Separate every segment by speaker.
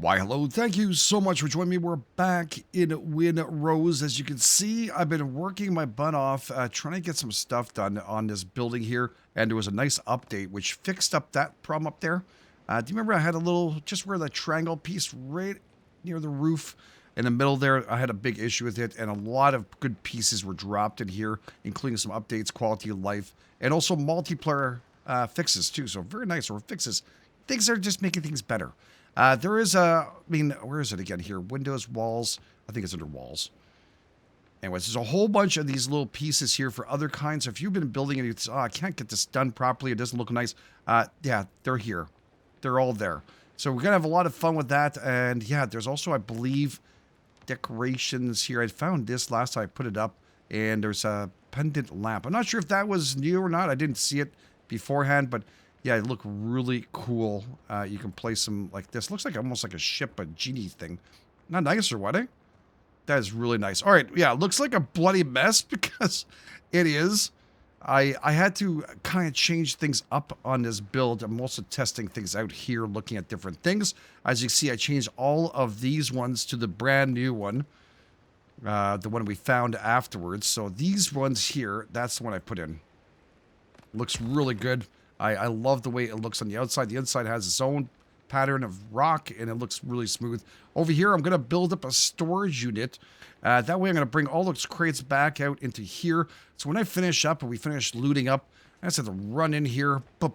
Speaker 1: Why, hello. Thank you so much for joining me. We're back in Windrose. As you can see, I've been working my butt off trying to get some stuff done on this building here. And there was a nice update which fixed up that problem up there. Do you remember I had a little, just where the triangle piece right near the roof in the middle there, I had a big issue with it. And a lot of good pieces were dropped in here, including some updates, quality of life, and also multiplayer fixes too. So very nice, or fixes. Things are just making things better. There is where is it again here? Windows, walls. I think it's under walls. Anyways, there's a whole bunch of these little pieces here for other kinds. So if you've been building and you say, oh, I can't get this done properly, it doesn't look nice. Yeah, they're here. They're all there. So we're going to have a lot of fun with that. And yeah, there's also, I believe, decorations here. I found this last time I put it up. And there's a pendant lamp. I'm not sure if that was new or not. I didn't see it beforehand, but yeah, it looked really cool. You can place them like this. Looks like almost like a ship, a genie thing. Not nice or what, eh? That is really nice. All right, yeah, it looks like a bloody mess because it is. I had to kind of change things up on this build. I'm also testing things out here, looking at different things. As you see, I changed all of these ones to the brand new one. The one we found afterwards. So these ones here, that's the one I put in. Looks really good. I love the way it looks on the outside. The inside has its own pattern of rock, and it looks really smooth. Over here, I'm going to build up a storage unit. That way, I'm going to bring all those crates back out into here. So when I finish up, and we finish looting up, I just have to run in here, put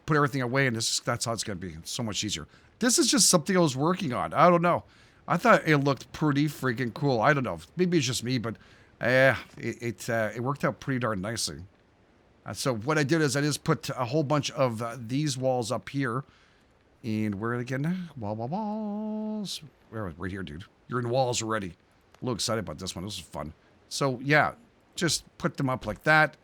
Speaker 1: everything away, and that's how it's going to be. It's so much easier. This is just something I was working on. I don't know. I thought it looked pretty freaking cool. I don't know. Maybe it's just me, but it worked out pretty darn nicely. So what I did is I just put a whole bunch of these walls up here. And where again? Walls. Where? Right here, dude. You're in walls already. A little excited about this one. This is fun. So yeah, just put them up like that.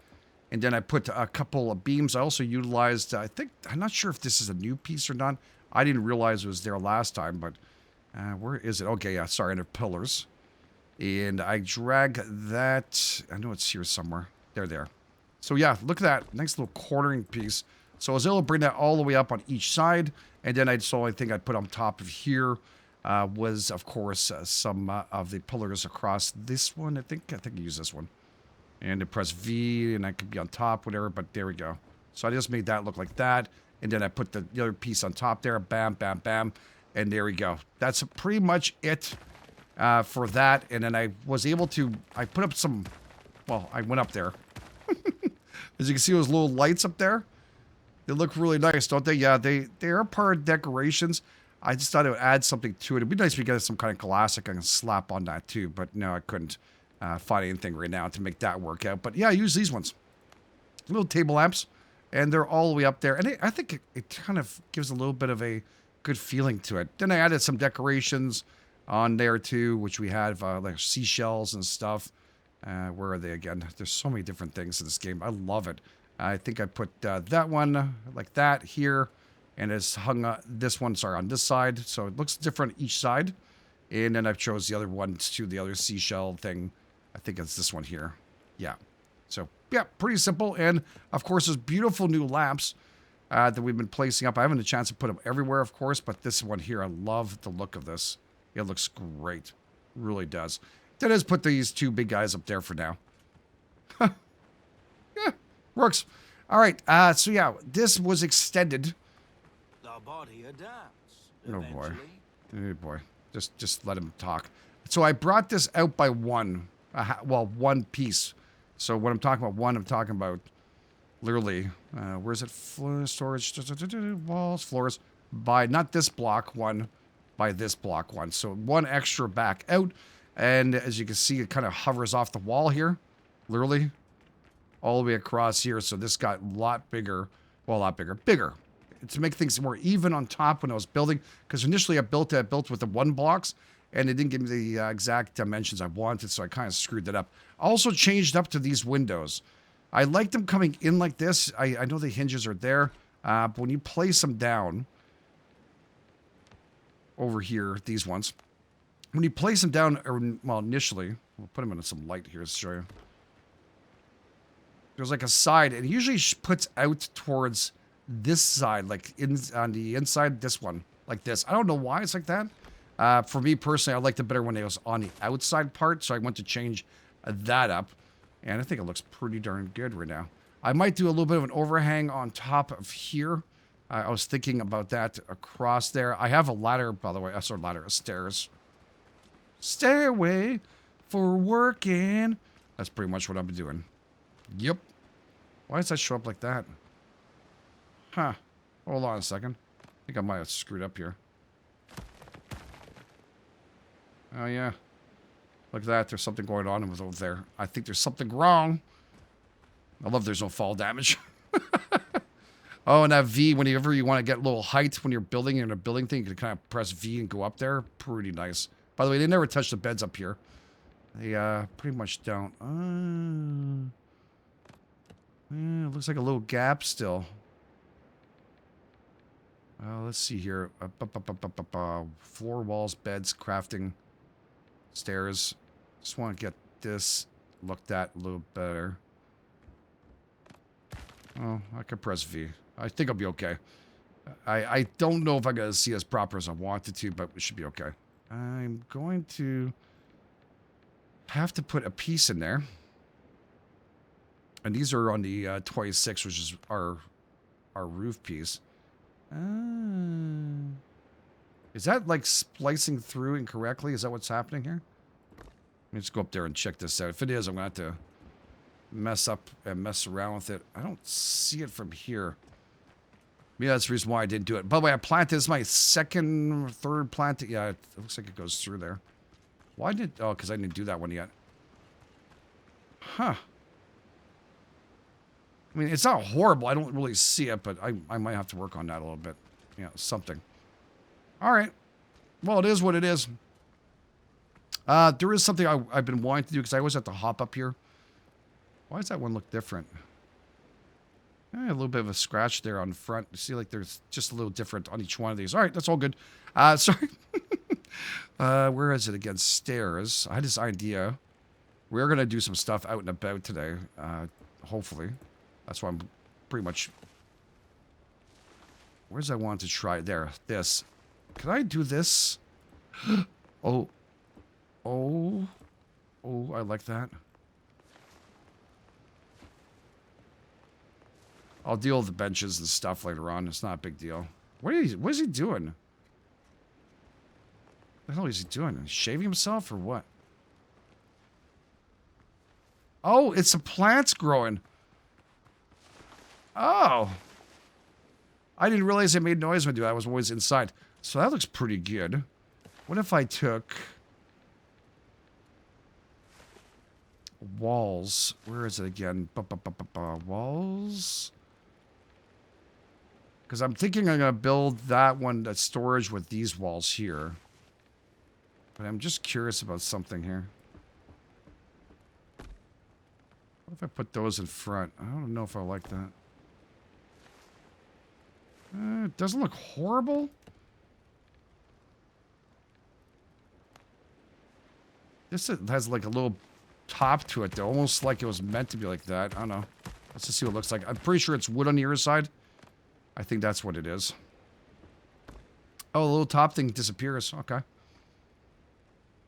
Speaker 1: And then I put a couple of beams. I also utilized, I'm not sure if this is a new piece or not. I didn't realize it was there last time, but where is it? Okay, yeah, sorry, under pillars. And I drag that. I know it's here somewhere. There. So yeah, look at that. Nice little cornering piece. So I was able to bring that all the way up on each side. And then I think I put on top of here was, of course, some of the pillars across this one. I think I use this one. And I press V, and I could be on top, whatever. But there we go. So I just made that look like that. And then I put the other piece on top there. Bam, bam, bam. And there we go. That's pretty much it for that. And then I was able to, I put up some, well, I went up there. As you can see, those little lights up there. They look really nice, don't they? Yeah, they are part of decorations. I just thought it would add something to it. It'd be nice if we get some kind of classic I can slap on that too. But no, I couldn't find anything right now to make that work out. But yeah, I use these ones. Little table lamps. And they're all the way up there. And I think it kind of gives a little bit of a good feeling to it. Then I added some decorations on there too, which we have like seashells and stuff. Where are they again? There's so many different things in this game. I love it. I think I put that one like that here, and it's hung this one, sorry, on this side. So it looks different each side. And then I chose the other ones to the other seashell thing. I think it's this one here. Yeah. So yeah, pretty simple. And of course, there's beautiful new lamps that we've been placing up. I haven't had a chance to put them everywhere, of course, but this one here, I love the look of this. It looks great. Really does. Then I just put these two big guys up there for now. Yeah, works. All right, so yeah, this was extended.
Speaker 2: The body adapts.
Speaker 1: Oh boy. Oh boy. Just let him talk. So I brought this out by one. One piece. So when I'm talking about one, I'm talking about literally, where's it? Floor storage, walls, floors, by not this block one, by this block one. So one extra back out. And as you can see, it kind of hovers off the wall here, literally, all the way across here. So this got a lot bigger, well, a lot bigger, to make things more even on top when I was building. Because initially I built with the one blocks, and it didn't give me the exact dimensions I wanted, so I kind of screwed it up. I also changed up to these windows. I like them coming in like this. I know the hinges are there, but when you place them down over here, these ones, when you place them down, well, initially, we'll put them in some light here to show you. There's like a side, and it usually puts out towards this side, like on the inside, this one. like this. I don't know why it's like that. For me personally, I liked it better when it was on the outside part, so I went to change that up. And I think it looks pretty darn good right now. I might do a little bit of an overhang on top of here. I was thinking about that across there. I have a ladder, by the way. Sorry, ladder, stairs. Stairway for working. That's pretty much what I've been doing. Yep. Why does that show up like that? Huh. Hold on a second. I think I might have screwed up here. Oh, yeah. Look at that. There's something going on over there. I think there's something wrong. I love there's no fall damage. Oh, and that V, whenever you want to get a little height when you're building in a building thing, you can kind of press V and go up there. Pretty nice. By the way, they never touch the beds up here. They pretty much don't. It looks like a little gap still. Let's see here. Floor, walls, beds, crafting, stairs. Just want to get this looked at a little better. Oh, I could press V. I think I'll be okay. I don't know if I'm going to see as proper as I wanted to, but it should be okay. I'm going to have to put a piece in there. And these are on the 26, which is our roof piece. Is that like splicing through incorrectly? Is that what's happening here? Let me just go up there and check this out. If it is, I'm going to have to mess up and mess around with it. I don't see it from here. Maybe that's the reason why I didn't do it. By the way, I planted. This is my second or third plant. Yeah, it looks like it goes through there. Why did... Oh, because I didn't do that one yet. Huh. I mean, it's not horrible. I don't really see it, but I might have to work on that a little bit. Yeah, something. All right. Well, it is what it is. There is something I've been wanting to do because I always have to hop up here. Why does that one look different? A little bit of a scratch there on the front. You see, like, there's just a little different on each one of these. All right, that's all good. Sorry. Where is it again? Stairs. I had this idea. We're going to do some stuff out and about today. Hopefully. That's why I'm pretty much... Where's I want to try? There. This. Can I do this? Oh. Oh. Oh, I like that. I'll deal with the benches and stuff later on. It's not a big deal. What is he doing? What the hell is he doing? Shaving himself or what? Oh, it's the plants growing. Oh. I didn't realize it made noise when I do that. I was always inside. So that looks pretty good. What if I took... walls. Where is it again? Walls... Because I'm thinking I'm going to build that one, that storage with these walls here. But I'm just curious about something here. What if I put those in front? I don't know if I like that. It doesn't look horrible. This has like a little top to it, though. Almost like it was meant to be like that. I don't know. Let's just see what it looks like. I'm pretty sure it's wood on the other side. I think that's what it is. Oh, the little top thing disappears. Okay.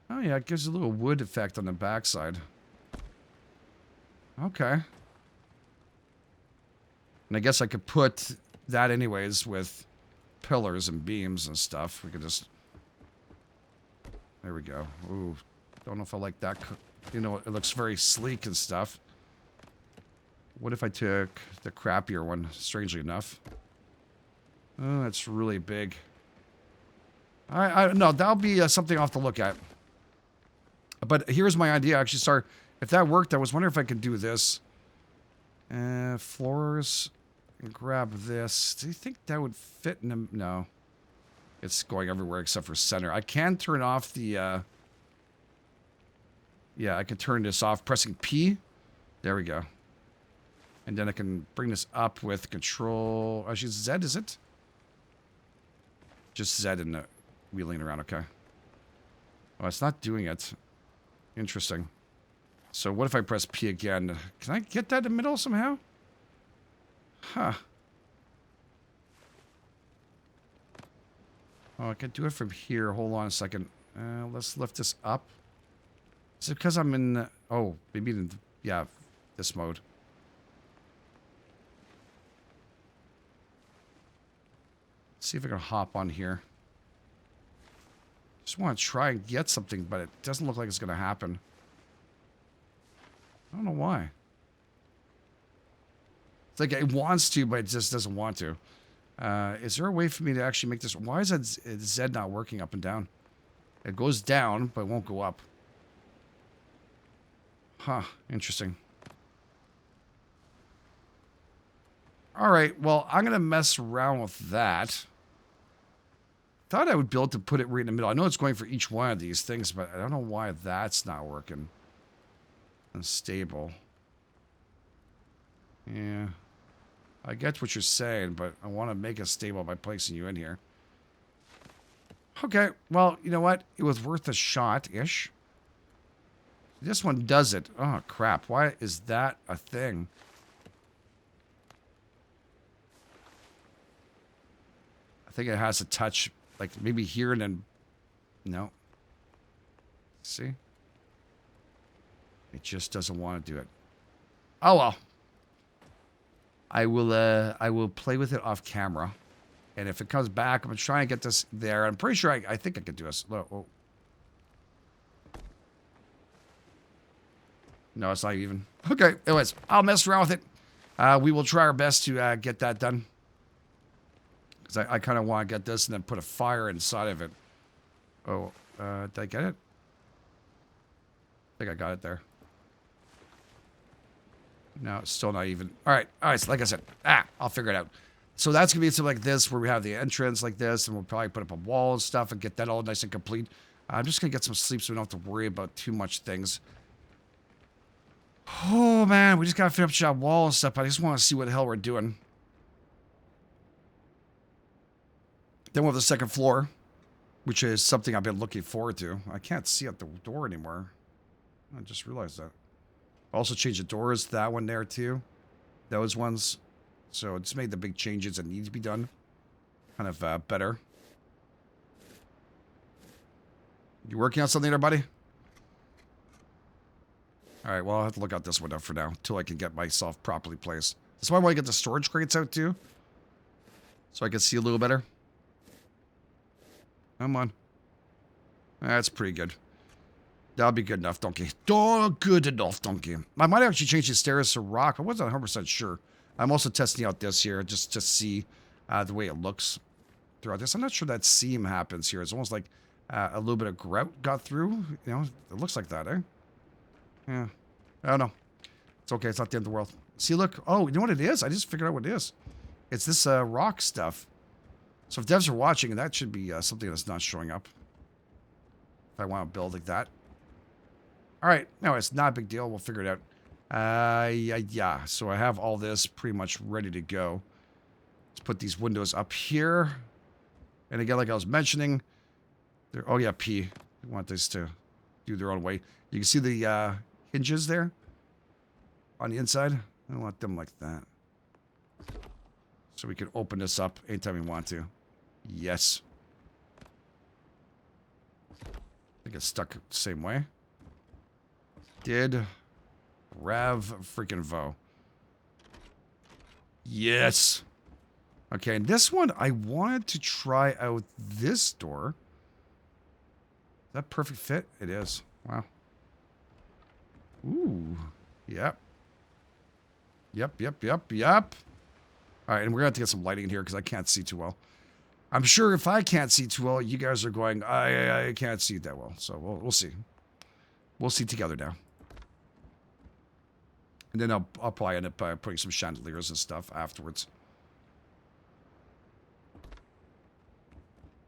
Speaker 1: Oh, yeah, it gives a little wood effect on the backside. Okay. And I guess I could put that anyways with pillars and beams and stuff. We could just... There we go. Ooh, don't know if I like that. You know, it looks very sleek and stuff. What if I took the crappier one, strangely enough? Oh, that's really big. No, that'll be something I'll have to look at. But here's my idea. Actually, sorry. If that worked, I was wondering if I could do this. Floors. And grab this. Do you think that would fit in them? No. It's going everywhere except for center. I can turn off the... Yeah, I can turn this off pressing P. There we go. And then I can bring this up with control... Actually, Z, is it? Just Z and wheeling around, okay. Oh, it's not doing it. Interesting. So what if I press P again? Can I get that in the middle somehow? Huh. Oh, I can do it from here. Hold on a second. Let's lift this up. Is it because I'm in... oh, maybe in... yeah, this mode. Let's see if I can hop on here. Just want to try and get something, but it doesn't look like it's going to happen. I don't know why. It's like it wants to, but it just doesn't want to. Is there a way for me to actually make this... why is that Z not working up and down? It goes down, but it won't go up. Huh, interesting. Alright, well, I'm going to mess around with that. Thought I would be able to put it right in the middle. I know it's going for each one of these things, but I don't know why that's not working. Unstable. Yeah. I get what you're saying, but I want to make it stable by placing you in here. Okay, well, you know what? It was worth a shot-ish. This one does it. Oh, crap. Why is that a thing? I think it has to touch, like, maybe here and then... no. See? It just doesn't want to do it. Oh, well. I will play with it off camera. And if it comes back, I'm going to try and get this there. I'm pretty sure I think I could do this. Oh. No, it's not even. Okay, anyways, I'll mess around with it. We will try our best to get that done. Because I kind of want to get this and then put a fire inside of it. Oh, did I get it? I think I got it there. No, it's still not even. All right, so like I said, I'll figure it out. So that's going to be something like this, where we have the entrance like this, and we'll probably put up a wall and stuff and get that all nice and complete. I'm just going to get some sleep so we don't have to worry about too much things. Oh, man, we just got to finish that wall and stuff. I just want to see what the hell we're doing. Then we'll have the second floor, which is something I've been looking forward to. I can't see out the door anymore. I just realized that. Also changed the doors, that one there too. Those ones. So it's made the big changes that need to be done. Kind of better. You working on something there, buddy? Alright, well, I'll have to look out this window for now, until I can get myself properly placed. That's why I want to get the storage crates out too. So I can see a little better. Come on. That's pretty good. That'll be good enough, donkey. Good enough, donkey. I might actually change the stairs to rock. I wasn't 100% sure. I'm also testing out this here just to see the way it looks throughout this. I'm not sure that seam happens here. It's almost like a little bit of grout got through. You know, it looks like that, eh? Yeah. I don't know. It's okay. It's not the end of the world. See, look. Oh, you know what it is? I just figured out what it is. It's this rock stuff. So if devs are watching, that should be something that's not showing up. If I want to build like that. All right. No, it's not a big deal. We'll figure it out. Yeah. So I have all this pretty much ready to go. Let's put these windows up here. And again, like I was mentioning, oh yeah, P. We want this to do their own way. You can see the hinges there on the inside. I don't want them like that. So we can open this up anytime we want to. Yes. I think it's stuck the same way. Did Rav freaking Vo. Yes. Okay, and this one, I wanted to try out this door. Is that perfect fit? It is. Wow. Ooh. Yep. Yep. All right, and we're going to have to get some lighting in here because I can't see too well. I'm sure if I can't see too well, you guys are going, I can't see that well. So we'll see. We'll see together now. And then I'll probably end up putting some chandeliers and stuff afterwards.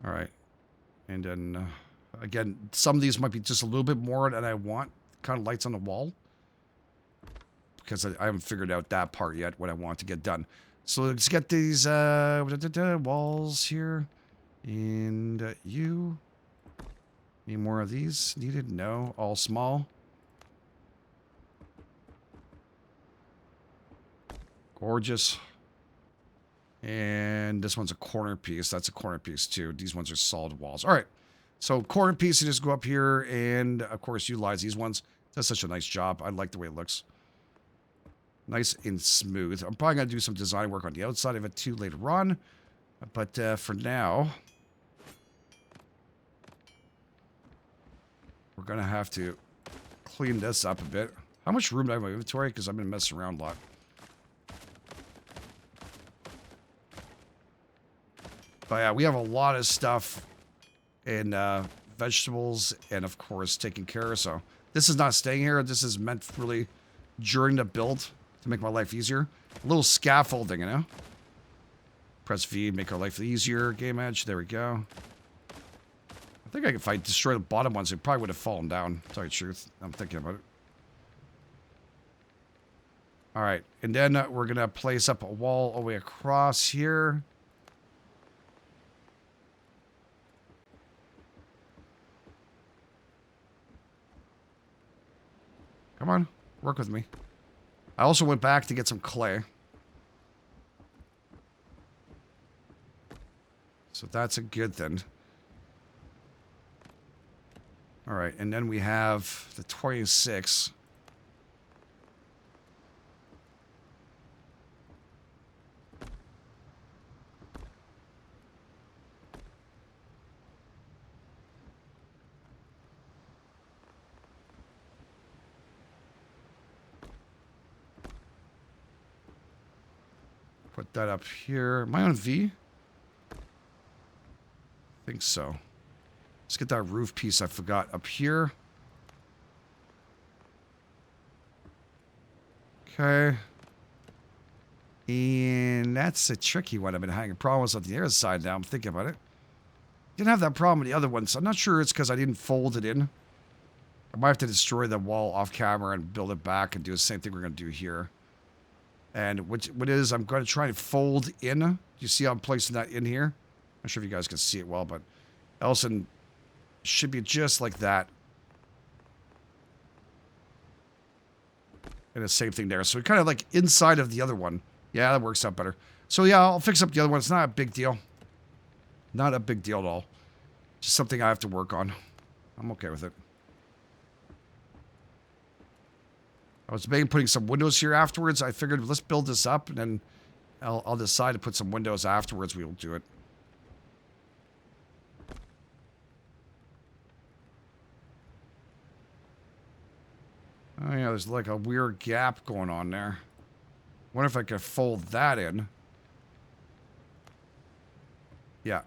Speaker 1: All right. And then, again, some of these might be just a little bit more than I want. Kind of lights on the wall. Because I haven't figured out that part yet, what I want to get done. So let's get these walls here. And you. Any more of these needed? No. All small. Gorgeous. And this one's a corner piece. That's a corner piece too. These ones are solid walls. All right. So corner piece, you just go up here and, of course, utilize these ones. Does such a nice job. I like the way it looks. Nice and smooth. I'm probably going to do some design work on the outside of it too later on. But for now, we're going to have to clean this up a bit. How much room do I have in my inventory? Because I've been messing around a lot. But yeah, we have a lot of stuff in vegetables and, of course, taken care of. So this is not staying here. This is meant really during the build to make my life easier. A little scaffolding, you know? Press V, make our life easier. GameEdged, there we go. I think if I destroy the bottom ones, it probably would have fallen down. To tell you the truth. I'm thinking about it. All right, and then we're going to place up a wall all the way across here. Come on, work with me. I also went back to get some clay. So that's a good thing. All right, and then we have the 26. Put that up here. Am I on V? I think so. Let's get that roof piece I forgot up here. Okay. And that's a tricky one. I've been having problems on the other side now. I'm thinking about it. Didn't have that problem with the other one, so I'm not sure it's because I didn't fold it in. I might have to destroy the wall off camera and build it back and do the same thing we're going to do here. And what is, I'm going to try and fold in. You see how I'm placing that in here? I'm not sure if you guys can see it well, but Elson should be just like that. And the same thing there. So kind of like inside of the other one. Yeah, that works out better. So yeah, I'll fix up the other one. It's not a big deal. Not a big deal at all. Just something I have to work on. I'm okay with it. I was debating putting some windows here afterwards. I figured let's build this up and then I'll decide to put some windows afterwards. We'll do it. Oh yeah, there's like a weird gap going on there. Wonder if I could fold that in. Yeah.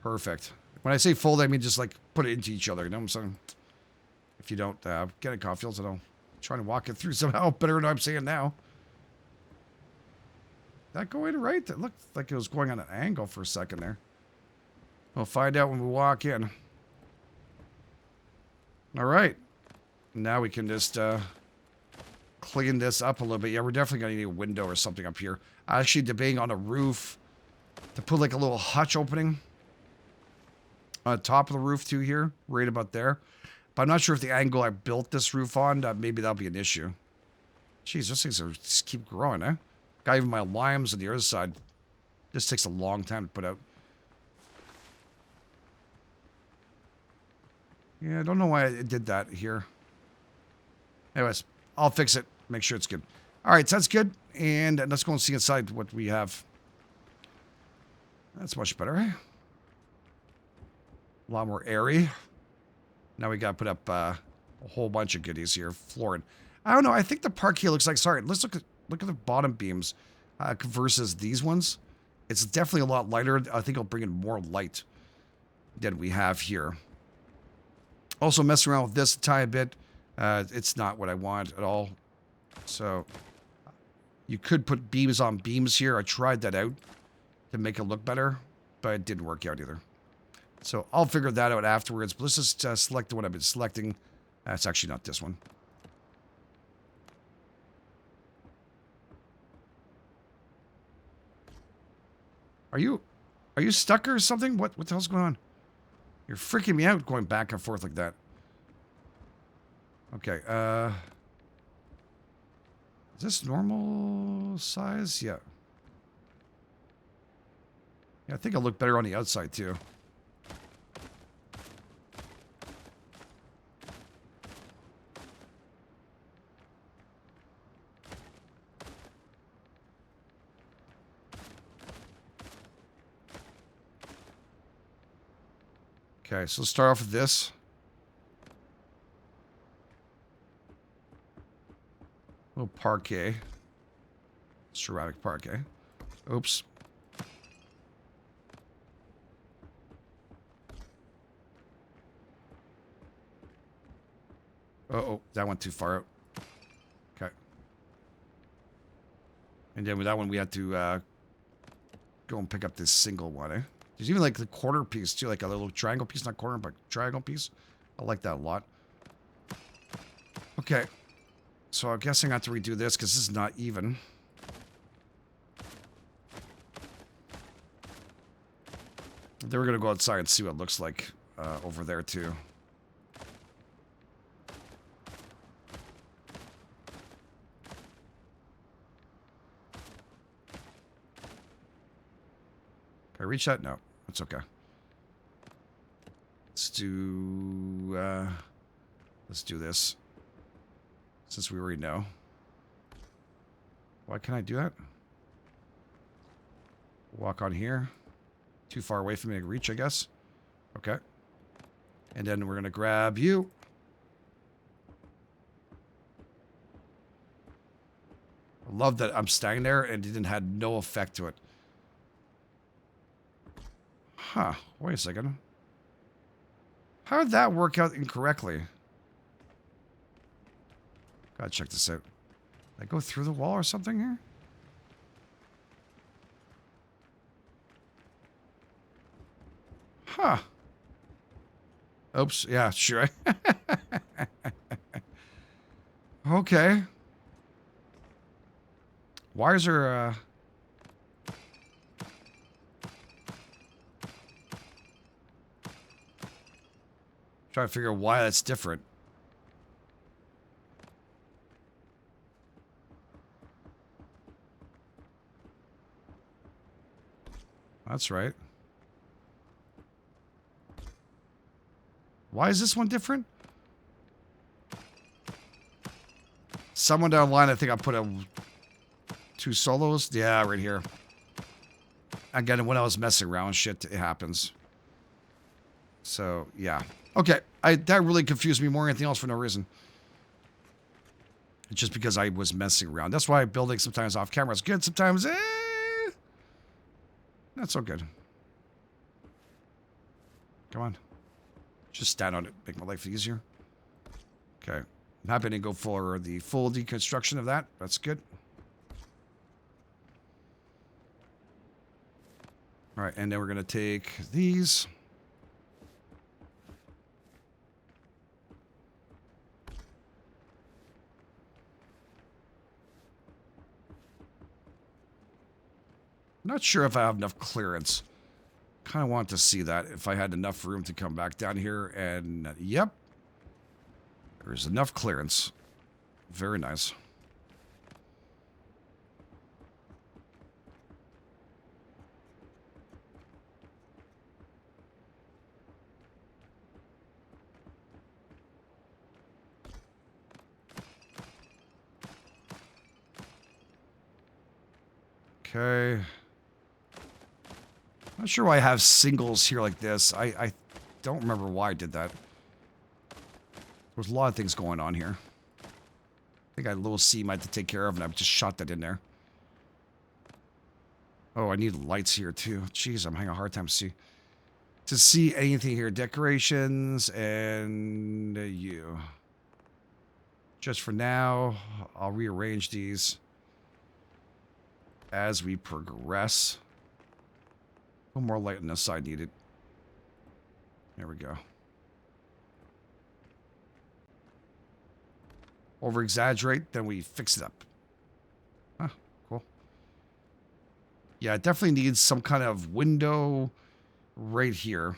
Speaker 1: Perfect. When I say fold, I mean just like put it into each other. You know what I'm saying? If you don't get it, Caulfield, I'm trying to walk it through somehow better than I'm saying now. That go in right? It looked like it was going on an angle for a second there. We'll find out when we walk in. All right. Now we can just clean this up a little bit. Yeah, we're definitely going to need a window or something up here. I actually debating on a roof to put like a little hutch opening on top of the roof too here, right about there. But I'm not sure if the angle I built this roof on, maybe that'll be an issue. Jeez, those things just keep growing, eh? Got even my limes on the other side. This takes a long time to put out. Yeah, I don't know why I did that here. Anyways, I'll fix it. Make sure it's good. All right, so that's good. And let's go and see inside what we have. That's much better. A lot more airy. Now we got to put up a whole bunch of goodies here. Flooring. I don't know. I think the parquet looks like... Sorry, let's look at the bottom beams versus these ones. It's definitely a lot lighter. I think it'll bring in more light than we have here. Also messing around with this a tiny bit. It's not what I want at all. So you could put beams on beams here. I tried that out to make it look better, but it didn't work out either. So I'll figure that out afterwards. But let's just select the one I've been selecting. It's actually not this one. Are you stuck or something? What the hell's going on? You're freaking me out going back and forth like that. Okay, is this normal size? Yeah. Yeah, I think it'll look better on the outside too. Okay, so let's start off with this. A little parquet. Ceramic parquet. Oops. Uh-oh, that went too far out. Okay. And then with that one, we had to go and pick up this single one, eh? There's even like the quarter piece too, like a little triangle piece, not corner, but triangle piece. I like that a lot. Okay. So I'm guessing I have to redo this because this is not even. Then we're going to go outside and see what it looks like over there too. Can I reach that? No, that's okay. Let's do this. Since we already know. Why can't I do that? Walk on here. Too far away from me to reach, I guess. Okay. And then we're going to grab you. I love that I'm standing there and it had no effect to it. Huh. Wait a second. How did that work out incorrectly? Gotta check this out. Did I go through the wall or something here? Huh. Oops. Yeah, sure. Okay. Why is there trying to figure out why that's different. That's right. Why is this one different? Someone down the line, I think I put two solos. Yeah, right here. Again, when I was messing around with shit, it happens. So, yeah. Okay, that really confused me more than anything else for no reason. Just because I was messing around. That's why building sometimes off camera is good. Sometimes, not so good. Come on. Just stand on it. Make my life easier. Okay. I'm happy to go for the full deconstruction of that. That's good. All right, and then we're going to take these. Not sure if I have enough clearance. Kind of want to see that if I had enough room to come back down here and yep. There's enough clearance. Very nice. Okay. Not sure why I have singles here like this. I don't remember why I did that. There's a lot of things going on here. I think I had a little seam I had to take care of, and I just shot that in there. Oh, I need lights here, too. Jeez, I'm having a hard time to see anything here. Decorations and you. Just for now, I'll rearrange these as we progress. A little more light on this side needed. There we go. Over exaggerate, then we fix it up. Huh, cool. Yeah, it definitely needs some kind of window right here.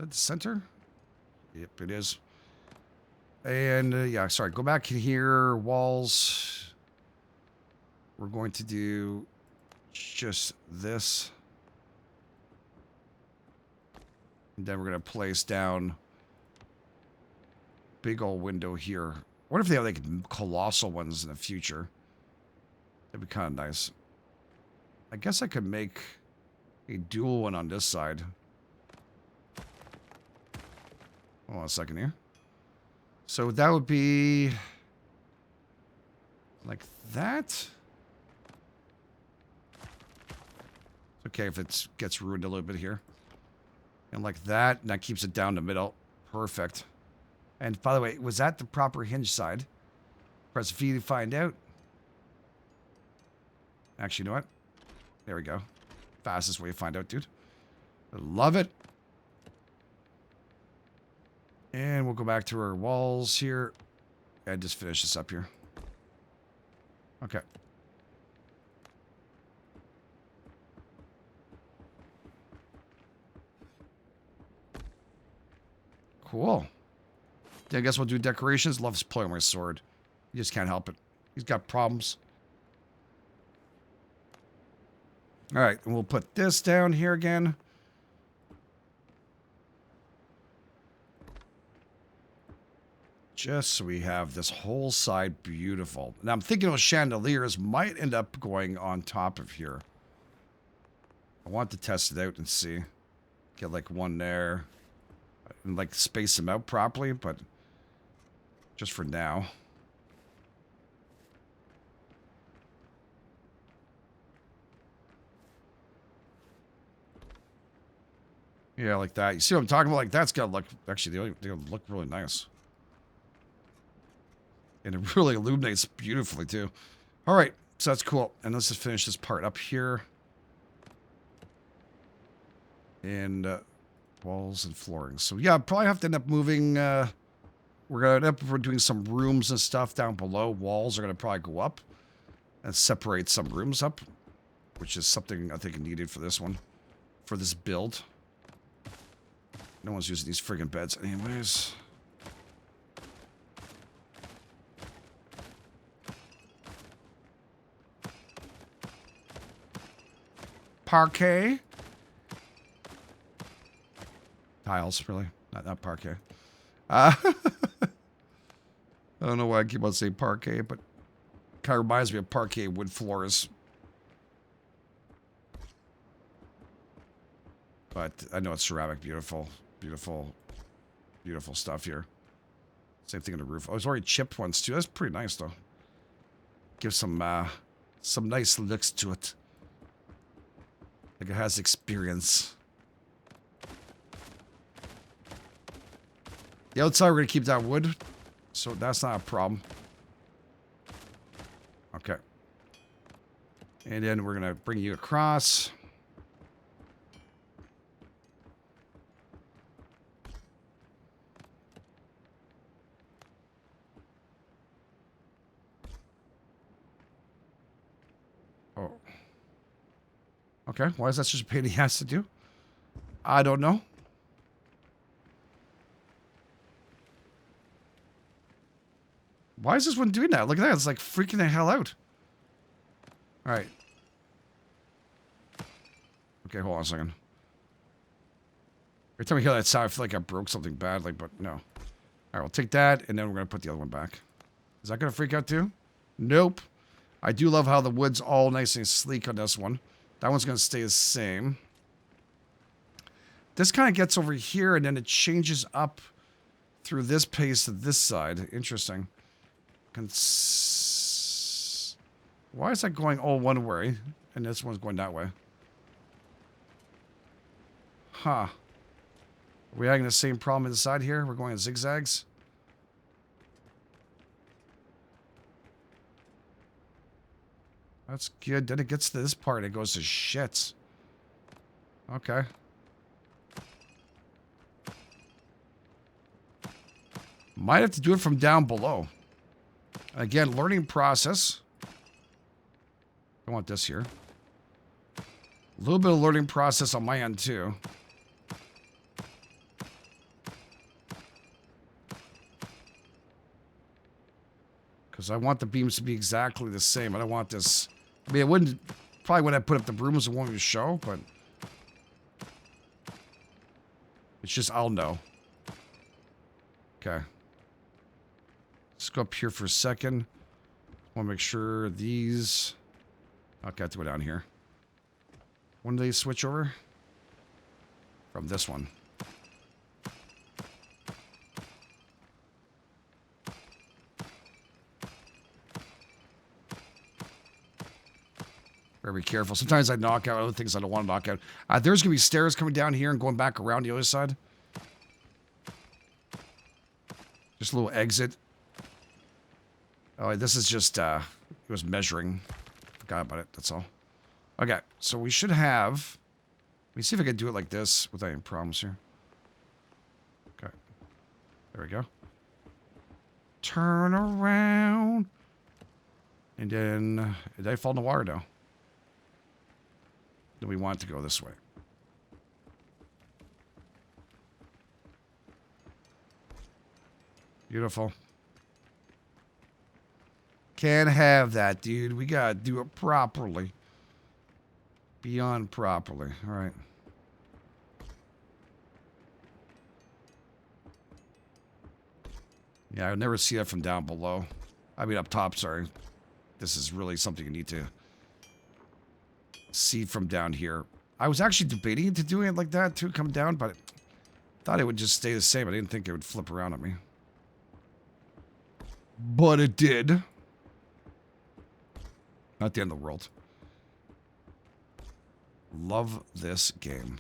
Speaker 1: that the center? Yep, it is. And yeah, sorry, go back in here. Walls. We're going to do just this. And then we're going to place down big old window here. What if they have like colossal ones in the future? That'd be kind of nice. I guess I could make a dual one on this side. Hold on a second here. So that would be like that. It's okay if it gets ruined a little bit here. And like that, and that keeps it down the middle. Perfect. And by the way, was that the proper hinge side? Press V to find out. Actually, you know what? There we go. Fastest way to find out, dude. I love it. And we'll go back to our walls here and just finish this up here. Okay. Cool. Yeah, I guess we'll do decorations. Loves playing with my sword. You just can't help it. He's got problems. All right, and we'll put this down here again. Just so we have this whole side beautiful. Now I'm thinking those chandeliers might end up going on top of here. I want to test it out and see. Get like one there. And like space them out properly, but just for now. Yeah, like that. You see what I'm talking about? Like that's got look. Actually, they look really nice. And it really illuminates beautifully, too. All right, so that's cool. And let's just finish this part up here. And walls and flooring. So, yeah, probably have to end up moving. We're going to end up doing some rooms and stuff down below. Walls are going to probably go up and separate some rooms up, which is something I think needed for this one, for this build. No one's using these friggin' beds anyways. Parquet. Tiles, really. Not parquet. I don't know why I keep on saying parquet, but kind of reminds me of parquet wood floors. But I know it's ceramic. Beautiful, beautiful, beautiful stuff here. Same thing on the roof. Oh, it's already chipped ones too. That's pretty nice though. Gives some nice looks to it. Like it has experience. The outside, we're going to keep that wood. So that's not a problem. Okay. And then we're going to bring you across. Oh. Okay, why is that such a pain he has to do? I don't know. Why is this one doing that? Look at that. It's like freaking the hell out. All right. Okay, hold on a second. Every time I hear that sound, I feel like I broke something badly, but no. All right, we'll take that, and then we're going to put the other one back. Is that going to freak out too? Nope. I do love how the wood's all nice and sleek on this one. That one's going to stay the same. This kind of gets over here, and then it changes up through this pace to this side. Interesting. Why is that going all one way, and this one's going that way? Huh. Are we having the same problem inside here? We're going in zigzags? That's good. Then it gets to this part, it goes to shits. Okay. Might have to do it from down below. Again, learning process. I want this here. A little bit of learning process on my end, too. Because I want the beams to be exactly the same. I don't want this... I mean, it wouldn't... Probably when I put up the brooms, it won't even show, but... It's just, I'll know. Okay. Let's go up here for a second. Want to make sure these... Okay, I have to go down here. When do they switch over? From this one. Very careful. Sometimes I knock out other things I don't want to knock out. There's going to be stairs coming down here and going back around the other side. Just a little exit. Oh, this is just, it was measuring. Forgot about it, that's all. Okay, so we should have... Let me see if I can do it like this without any problems here. Okay. There we go. Turn around. And then... Did I fall in the water now? Do we want it to go this way? Beautiful. Can't have that, dude. We gotta do it properly. Beyond properly. Alright. Yeah, I would never see that from down below. I mean, up top, sorry. This is really something you need to see from down here. I was actually debating into doing it like that, too, come down, but I thought it would just stay the same. I didn't think it would flip around on me. But it did. Not the end of the world. Love this game.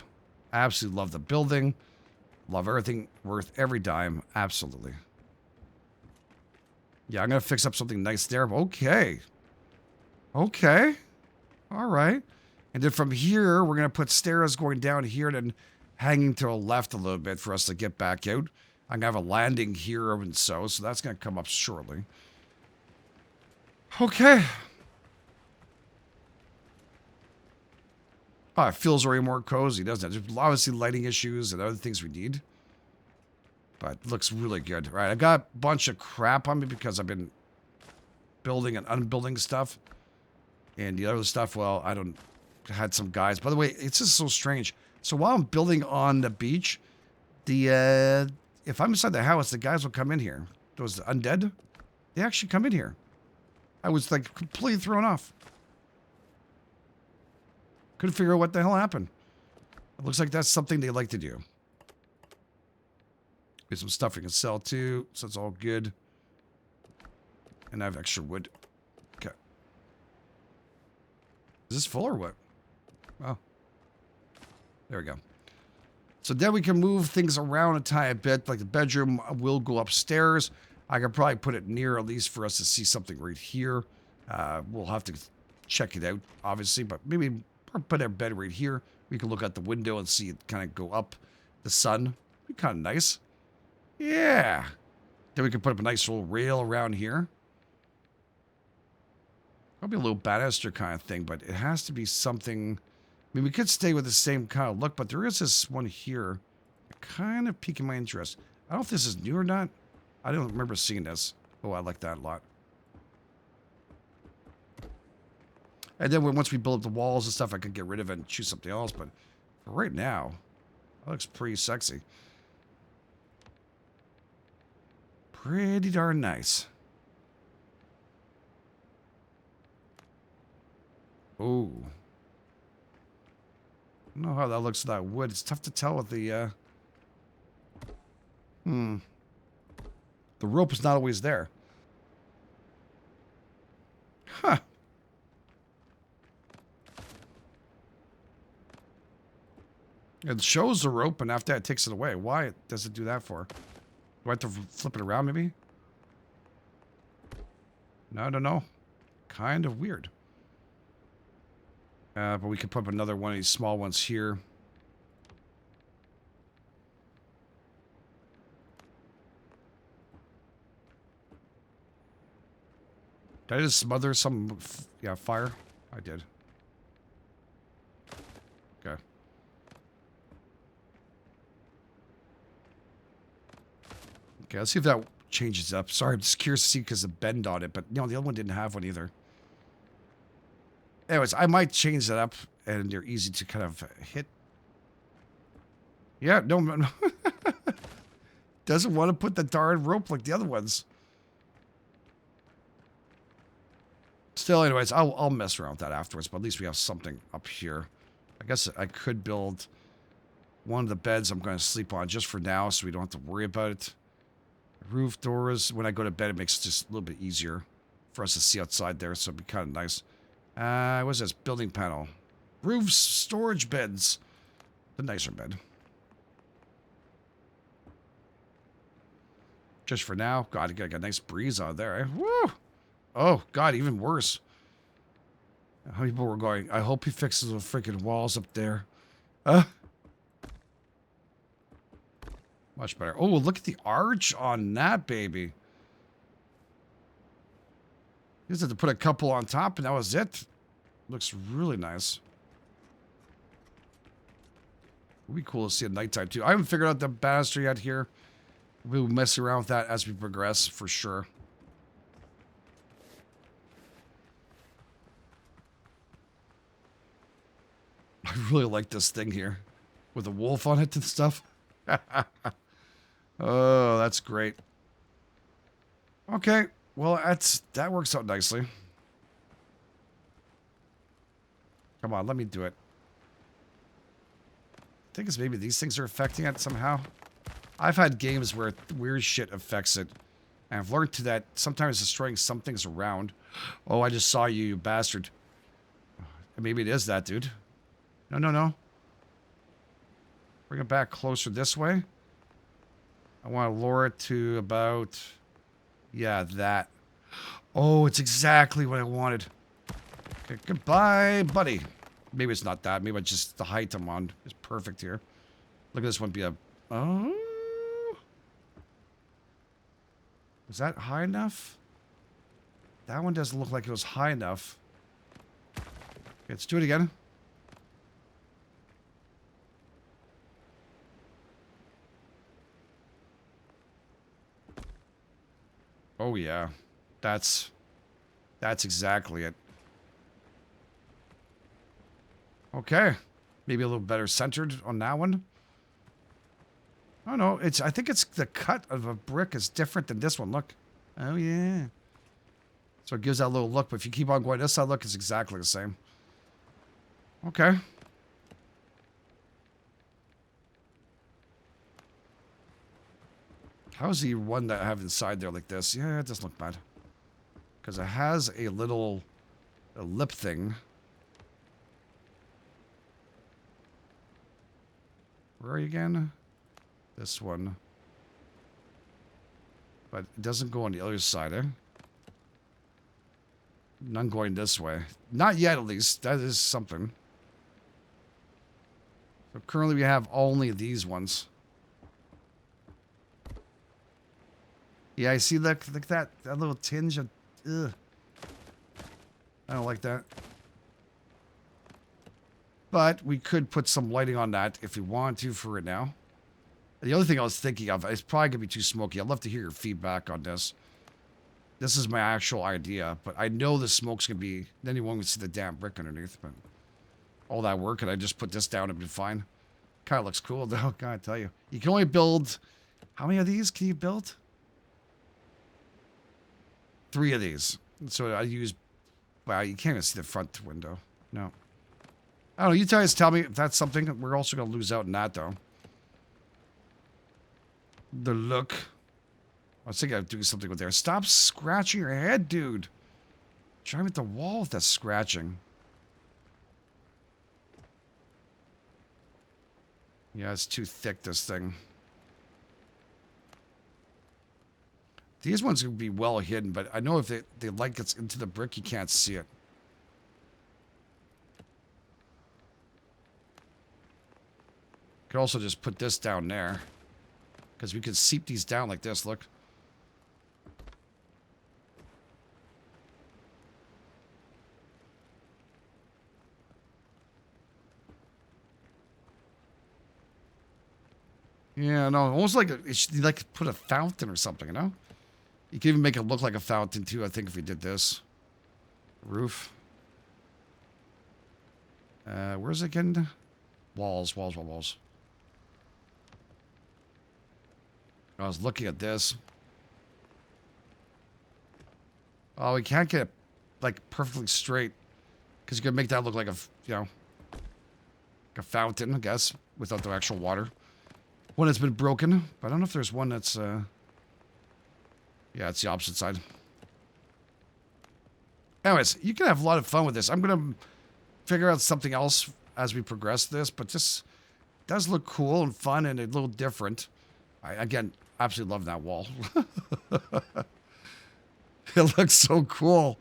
Speaker 1: Absolutely love the building. Love everything. Worth every dime. Absolutely. Yeah, I'm going to fix up something nice there. Okay. Okay. All right. And then from here, we're going to put stairs going down here and then hanging to the left a little bit for us to get back out. I'm going to have a landing here and so that's going to come up shortly. Okay. Oh, it feels way more cozy, doesn't it? There's obviously lighting issues and other things we need. But it looks really good. All right, I got a bunch of crap on me because I've been building and unbuilding stuff. And the other stuff, well, I don't... had some guys. By the way, it's just so strange. So while I'm building on the beach, the if I'm inside the house, the guys will come in here. Those undead, they actually come in here. I was like completely thrown off. Couldn't figure out what the hell happened. It looks like that's something they like to do. Get some stuff we can sell too, so it's all good. And I have extra wood. Okay. Is this full or what? Oh. There we go. So then we can move things around a tiny bit. Like the bedroom will go upstairs. I could probably put it near at least for us to see something right here. We'll have to check it out, obviously. But maybe put our bed right here. We can look out the window and see it kind of go up. The sun. Be kind of nice. Yeah. Then we can put up a nice little rail around here. Probably a little banister kind of thing, but it has to be something... I mean, we could stay with the same kind of look, but there is this one here. Kind of piquing my interest. I don't know if this is new or not. I don't remember seeing this. Oh, I like that a lot. And then once we build up the walls and stuff, I could get rid of it and choose something else. But for right now, that looks pretty sexy. Pretty darn nice. Oh. I don't know how that looks with that wood. It's tough to tell with the, The rope is not always there. Huh. It shows the rope, and after that, it takes it away. Why does it do that for? Do I have to flip it around, maybe? No, I don't know. Kind of weird. But we could put up another one of these small ones here. Did I just smother some, yeah, fire? I did. Okay. Okay, let's see if that changes up. Sorry, I'm just curious to see because of bend on it, but no, the other one didn't have one either. Anyways, I might change that up, and they're easy to kind of hit. Yeah, no. Doesn't want to put the darn rope like the other ones. Still, anyways, I'll mess around with that afterwards, but at least we have something up here. I guess I could build one of the beds I'm going to sleep on just for now so we don't have to worry about it. Roof doors, when I go to bed, it makes it just a little bit easier for us to see outside there, so it'd be kind of nice. What's this? Building panel. Roofs, storage beds. The nicer bed. Just for now. God, you got a nice breeze out there, eh? Woo! Oh, God, even worse. How many people were going, I hope he fixes the freaking walls up there. Much better. Oh, look at the arch on that baby. You just had to put a couple on top and that was it. Looks really nice. Would be cool to see at nighttime too. I haven't figured out the banister yet here. We'll mess around with that as we progress for sure. I really like this thing here with a wolf on it and stuff. Oh, that's great. Okay, well, that works out nicely. Come on, let me do it. I think it's maybe these things are affecting it somehow. I've had games where weird shit affects it. And I've learned to that sometimes destroying some things around. Oh, I just saw you, you bastard. Maybe it is that, dude. No, no, no. Bring it back closer this way. I want to lower it to about... Yeah, that. Oh, it's exactly what I wanted. Okay, goodbye, buddy. Maybe it's not that. Maybe it's just the height I'm on is perfect here. Look at this one be a... Oh... Was that high enough? That one doesn't look like it was high enough. Okay, let's do it again. Oh yeah. That's exactly it. Okay. Maybe a little better centered on that one. Oh no, I think it's the cut of a brick is different than this one. Look. Oh yeah. So it gives that little look, but if you keep on going this side, look, it's exactly the same. Okay. How's the one that I have inside there like this? Yeah, it doesn't look bad. Because it has a little lip thing. Where are you again? This one. But it doesn't go on the other side, eh? None going this way. Not yet, at least. That is something. So currently we have only these ones. Yeah, I see, look that little tinge of... Ugh. I don't like that. But we could put some lighting on that if we want to for it now. The other thing I was thinking of, it's probably going to be too smoky. I'd love to hear your feedback on this. This is my actual idea, but I know the smoke's going to be... Then you won't see the damn brick underneath, but... All that work, and I just put this down and be fine. Kind of looks cool, though, God, I tell you. You can only build... How many of these can you build? 3 of these. So I use... Wow, you can't even see the front window. No. I don't know, you guys tell me if that's something. We're also going to lose out in that, though. The look. I was thinking of doing something with there. Stop scratching your head, dude. Try with the wall with that scratching. Yeah, it's too thick, this thing. These ones would be well hidden, but I know if the light gets into the brick, you can't see it. Could also just put this down there. Because we could seep these down like this, look. Yeah, no, almost like you like put a fountain or something, you know? You can even make it look like a fountain too, I think, if we did this. Roof. Where's it again? Walls, walls, walls, walls. I was looking at this. Oh, we can't get it, like, perfectly straight. Because you can make that look like a, you know, like a fountain, I guess, without the actual water. One that's been broken. But I don't know if there's one that's, yeah, it's the opposite side. Anyways, you can have a lot of fun with this. I'm going to figure out something else as we progress this, but this does look cool and fun and a little different. I, again, absolutely love that wall. It looks so cool.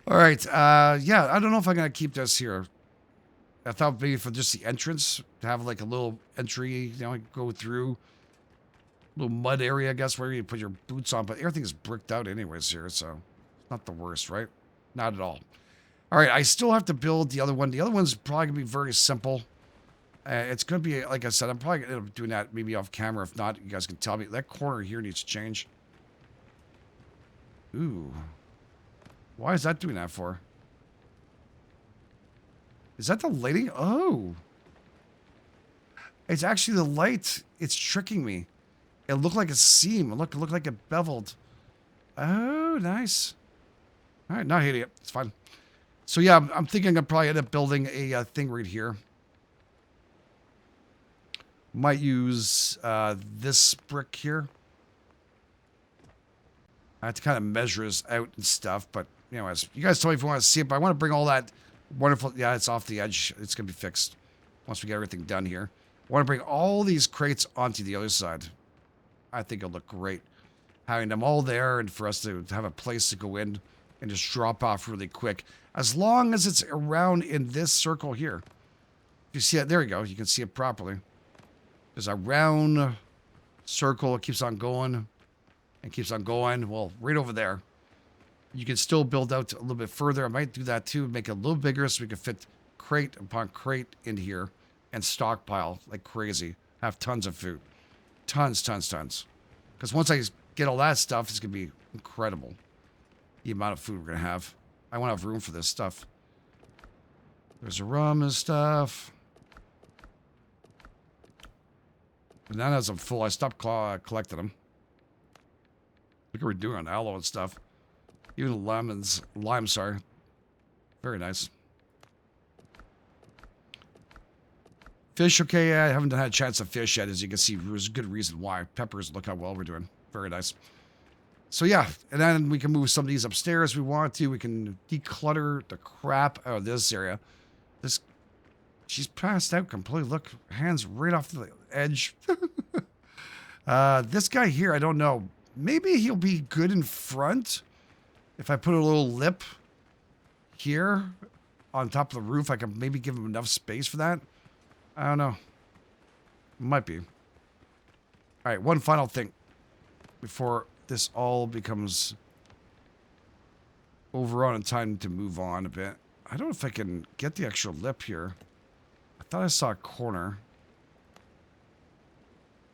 Speaker 1: All right. Yeah, I don't know if I'm going to keep this here. I thought maybe for just the entrance, to have like a little entry, you know, go through. Little mud area, I guess, where you put your boots on. But everything is bricked out anyways here, so it's not the worst, right? Not at all. All right, I still have to build the other one. The other one's probably going to be very simple. It's going to be, like I said, I'm probably going to end up doing that maybe off camera. If not, you guys can tell me. That corner here needs to change. Ooh. Why is that doing that for? Is that the lighting? Oh. It's actually the light. It's tricking me. It looked like a seam. It looked like it beveled. Oh, nice. All right, not hitting it. It's fine. So yeah, I'm thinking I'll probably end up building a thing right here. Might use this brick here. I have to kind of measure this out and stuff, but anyways, you guys tell me if you want to see it, but I want to bring all that wonderful, yeah, it's off the edge. It's going to be fixed once we get everything done here. I want to bring all these crates onto the other side. I think it'll look great. Having them all there and for us to have a place to go in and just drop off really quick. As long as it's around in this circle here. If you see it, there you go. You can see it properly. There's a round circle. It keeps on going and keeps on going. Well, right over there. You can still build out a little bit further. I might do that too. Make it a little bigger so we can fit crate upon crate in here and stockpile like crazy. Have tons of food. Tons, tons, tons. Because once I get all that stuff, it's going to be incredible. The amount of food we're going to have. I want to have room for this stuff. There's a rum and stuff. And now as I'm full, I stopped collecting them. Look what we're doing on aloe and stuff. Even lemons. Lime, sorry. Very nice. Fish, okay, I haven't had a chance to fish yet, as you can see. There's a good reason why. Peppers, look how well we're doing. Very nice. So yeah, and then we can move some of these upstairs if we want to. We can declutter the crap out of this area. This, she's passed out completely. Look, hands right off the edge. This guy here, I don't know. Maybe he'll be good in front. If I put a little lip here on top of the roof, I can maybe give him enough space for that. I don't know. Might be. All right, one final thing before this all becomes overrun and time to move on a bit. I don't know if I can get the extra lip here. I thought I saw a corner.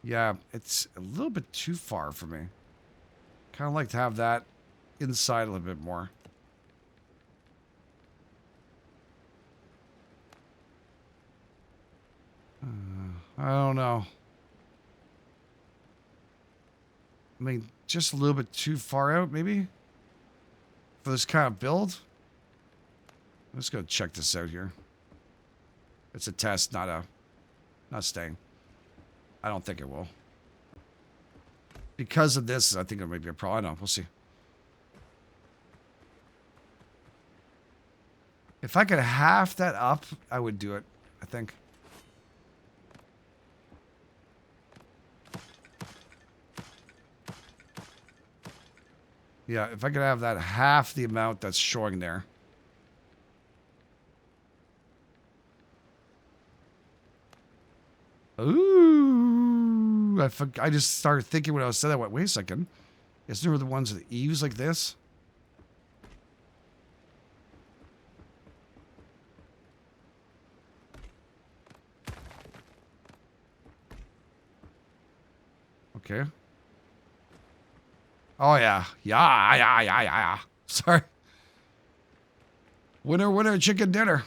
Speaker 1: Yeah, it's a little bit too far for me. Kind of like to have that inside a little bit more. I don't know. I mean, just a little bit too far out, maybe? For this kind of build? I'm just going to check this out here. It's a test, not staying. I don't think it will. Because of this, I think it might be a problem. I don't know. We'll see. If I could half that up, I would do it, I think. Yeah, if I could have that half the amount that's showing there. Ooh. I just started thinking when I was saying that. I went, wait a second. Isn't there the ones with eaves like this? Okay. Oh, yeah. Yeah. Sorry. Winner, chicken dinner.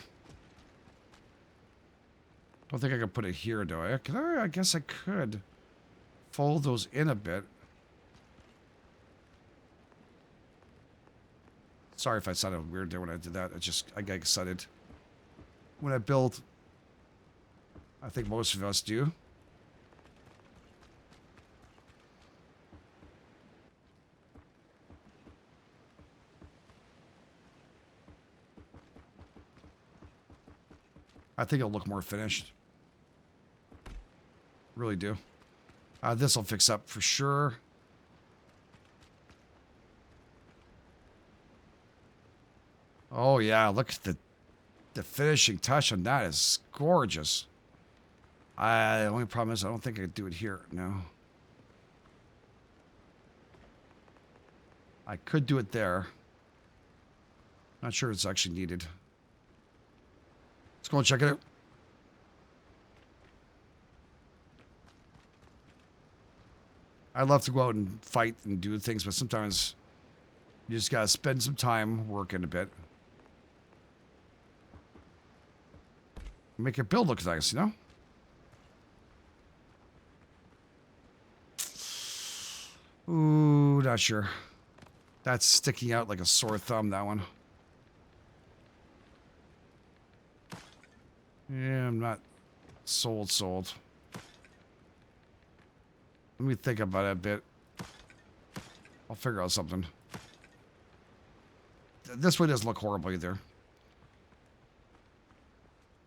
Speaker 1: Don't think I can put it here, do I? Can I? I guess I could fold those in a bit. Sorry if I sounded weird there when I did that. I got excited. When I build, I think most of us do. I think it'll look more finished. Really do. This will fix up for sure. Oh yeah, look at the finishing touch on that is gorgeous. The only problem is I don't think I could do it here. No. I could do it there. Not sure it's actually needed. Let's go and check it out. I love to go out and fight and do things, but sometimes you just gotta spend some time working a bit. Make your build look nice, you know? Ooh, not sure. That's sticking out like a sore thumb, that one. Yeah, I'm not sold. Let me think about it a bit. I'll figure out something. This way doesn't look horrible either.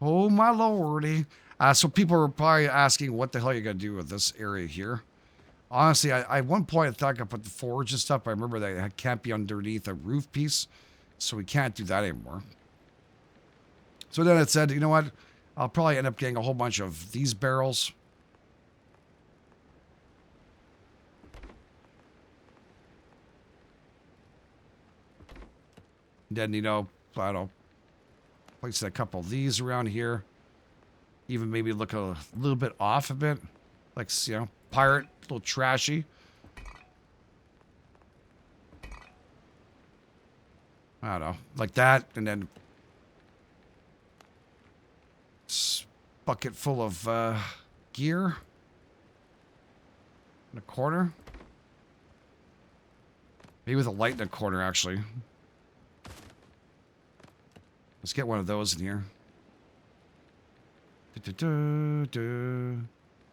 Speaker 1: Oh my lordy. So people are probably asking what the hell you're going to do with this area here. Honestly, I at one point I thought I could put the forge and stuff, but I remember that it can't be underneath a roof piece, so we can't do that anymore. So then it said, you know what? I'll probably end up getting a whole bunch of these barrels. Then, you know, I don't know, place a couple of these around here. Even maybe look a little bit off a bit. Like, you know, pirate, a little trashy. I don't know, like that, and then bucket full of gear in the corner. Maybe with a light in the corner, actually. Let's get one of those in here.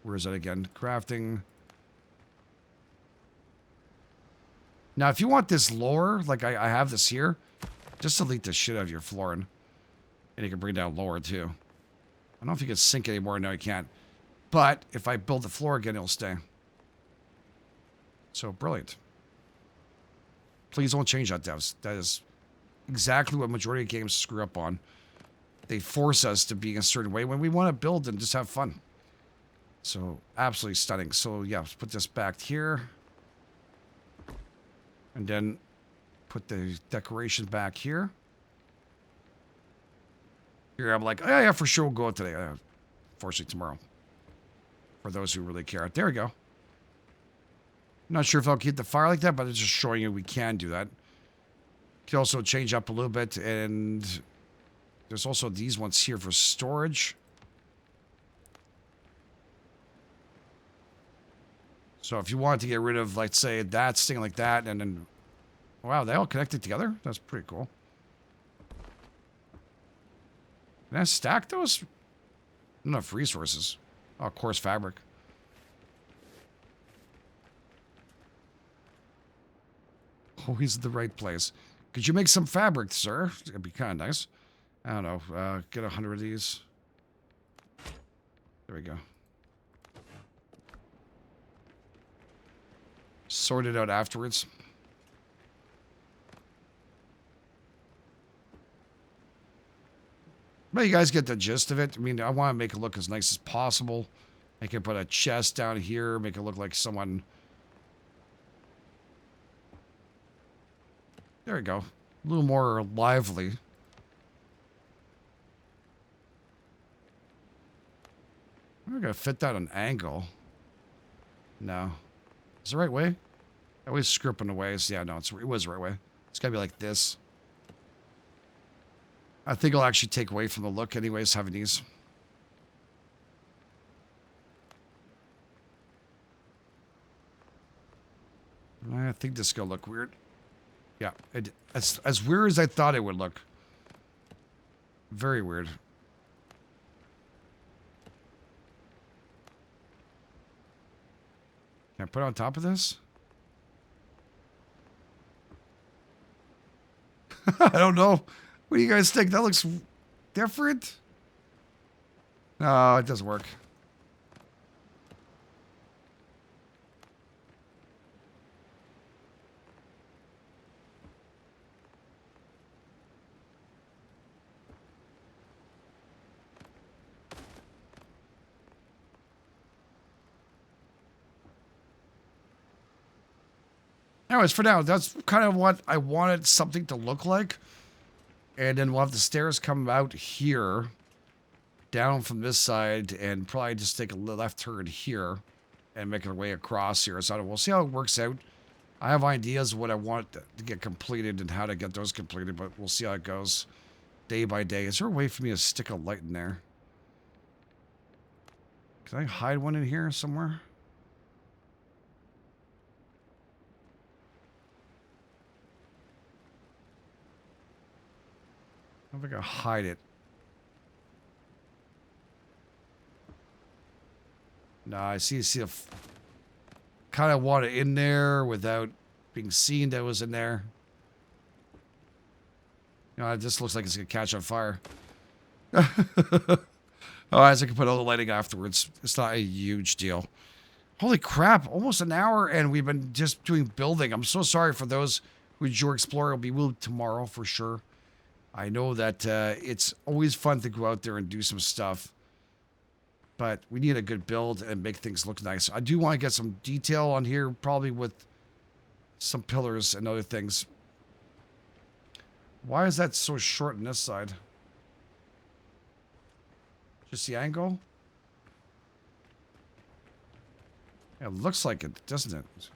Speaker 1: Where is that again? Crafting. Now, if you want this lower, like I have this here, just delete the shit out of your flooring. And you can bring down lower, too. I don't know if you can sink anymore. No, you can't. But if I build the floor again, it'll stay. So, brilliant. Please don't change that, devs. That is exactly what majority of games screw up on. They force us to be a certain way when we want to build and just have fun. So, absolutely stunning. So, yeah, let's put this back here. And then put the decoration back here. Here, I'm like, oh, yeah, for sure, we'll go out today. Fortunately, tomorrow. For those who really care. There we go. Not sure if I'll keep the fire like that, but it's just showing you we can do that. Can also change up a little bit, and there's also these ones here for storage. So if you want to get rid of, like, say, that thing like that, and then, wow, they all connected together? That's pretty cool. Can I stack those? Enough resources. Oh, coarse fabric. Always at the right place. Could you make some fabric, sir? It'd be kind of nice. I don't know. Get 100 of these. There we go. Sort it out afterwards. But you guys get the gist of it. I mean, I want to make it look as nice as possible. I can put a chest down here, make it look like someone... There we go. A little more lively. We're going to fit that on an angle. No. Is the right way? I always screw up in the ways. Yeah, no, it was the right way. It's gotta be like this. I think it'll actually take away from the look anyways, having these. I think this is gonna look weird. Yeah, as weird as I thought it would look. Very weird. Can I put it on top of this? I don't know. What do you guys think? That looks different? No, it doesn't work. Anyways, for now, that's kind of what I wanted something to look like. And then we'll have the stairs come out here, down from this side, and probably just take a left turn here and make our way across here. So we'll see how it works out. I have ideas of what I want to get completed and how to get those completed, but we'll see how it goes day by day. Is there a way for me to stick a light in there? Can I hide one in here somewhere? I don't think I hide it. No, I see a kind of want it in there without being seen that it was in there. You know, it just looks like it's going to catch on fire. Oh, as I can put all the lighting afterwards. It's not a huge deal. Holy crap, almost an hour and we've been just doing building. I'm so sorry for those who enjoy exploring. I'll be moved tomorrow for sure. I know that it's always fun to go out there and do some stuff. But we need a good build and make things look nice. I do want to get some detail on here, probably with some pillars and other things. Why is that so short on this side? Just the angle? Yeah, it looks like it, doesn't it?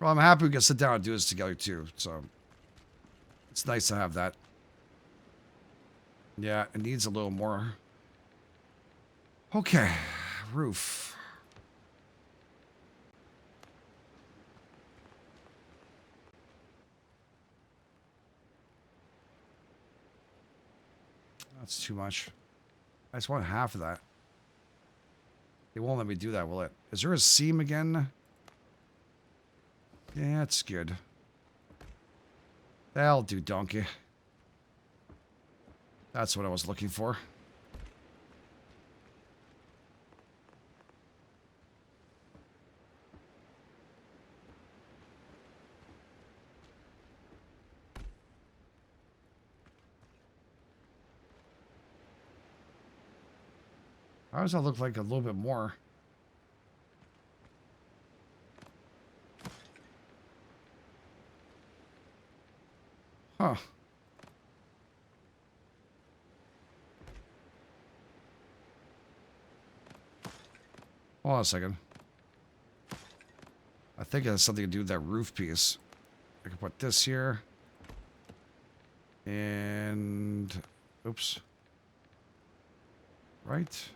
Speaker 1: Well, I'm happy we can sit down and do this together too, so it's nice to have that. Yeah, it needs a little more. Okay, roof. That's too much. I just want half of that. It won't let me do that, will it? Is there a seam again? Yeah, it's good. That'll do, donkey. That's what I was looking for. How does that look like a little bit more? Huh. Hold on a second. I think it has something to do with that roof piece. I can put this here. And... oops. Right?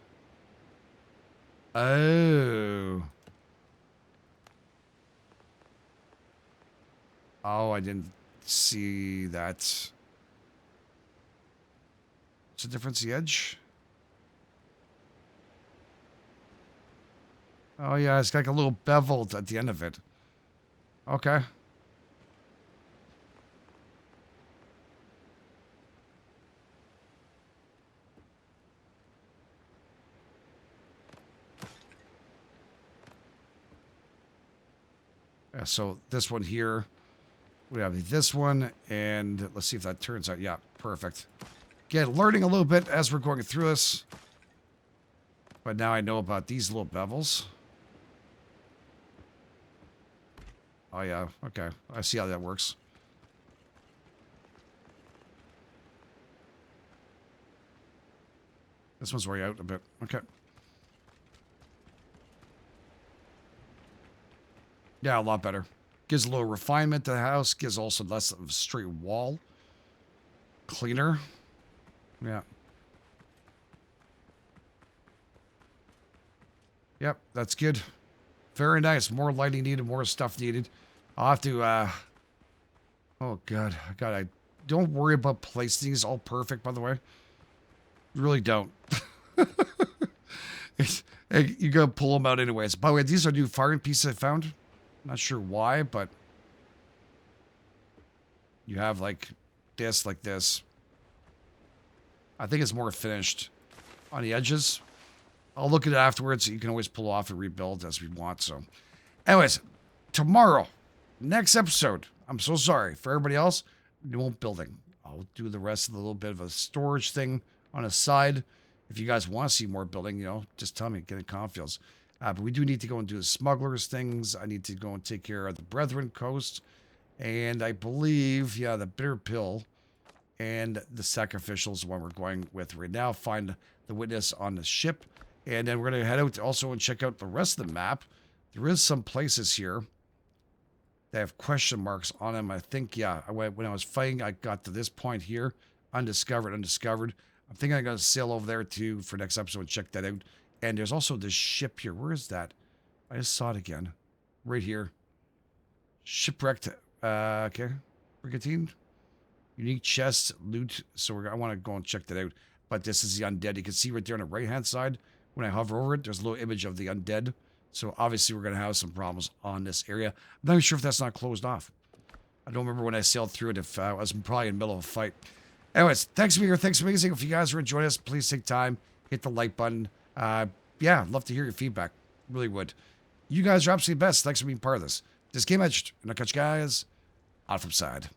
Speaker 1: Oh. Oh, I didn't see that. What's the difference, the edge? Oh, yeah, it's got like a little bevel at the end of it. Okay. Yeah, so this one here, we have this one, and let's see if that turns out. Yeah, perfect. Again, learning a little bit as we're going through this. But now I know about these little bevels. Oh, yeah. Okay. I see how that works. This one's way out a bit. Okay. Yeah, a lot better. Gives a little refinement to the house. Gives also less of a straight wall. Cleaner. Yeah. Yep, that's good. Very nice. More lighting needed, more stuff needed. I'll have to, oh, God. I don't worry about placing these all perfect, by the way. You really don't. Hey, you gotta pull them out anyways. By the way, these are new firing pieces I found. Not sure why, but you have like this. I think it's more finished on the edges. I'll look at it afterwards. You can always pull off and rebuild as we want. So, anyways, tomorrow, next episode. I'm so sorry for everybody else. We won't building. I'll do the rest of the little bit of a storage thing on a side. If you guys want to see more building, just tell me. Get in confidence. But we do need to go and do the smugglers things. I need to go and take care of the Brethren Coast. And I believe, yeah, the Bitter Pill and the Sacrificial is the one we're going with right now. Find the witness on the ship. And then we're going to head out also and check out the rest of the map. There is some places here that have question marks on them. I think, yeah, when I was fighting, I got to this point here. Undiscovered. I'm thinking I'm going to sail over there too for next episode and check that out. And there's also this ship here. Where is that? I just saw it again. Right here. Shipwrecked. Okay. Brigantine. Unique chest. Loot. So I want to go and check that out. But this is the undead. You can see right there on the right-hand side. When I hover over it, there's a little image of the undead. So obviously we're going to have some problems on this area. I'm not even sure if that's not closed off. I don't remember when I sailed through it, if I was probably in the middle of a fight. Anyways, thanks for being here. Thanks for amazing. If you guys are enjoying us, please take time. Hit the like button. Yeah, love to hear your feedback. Really would. You guys are absolutely best. Thanks for being part of this. This is GameEdged. And I'll catch you guys on the flip side.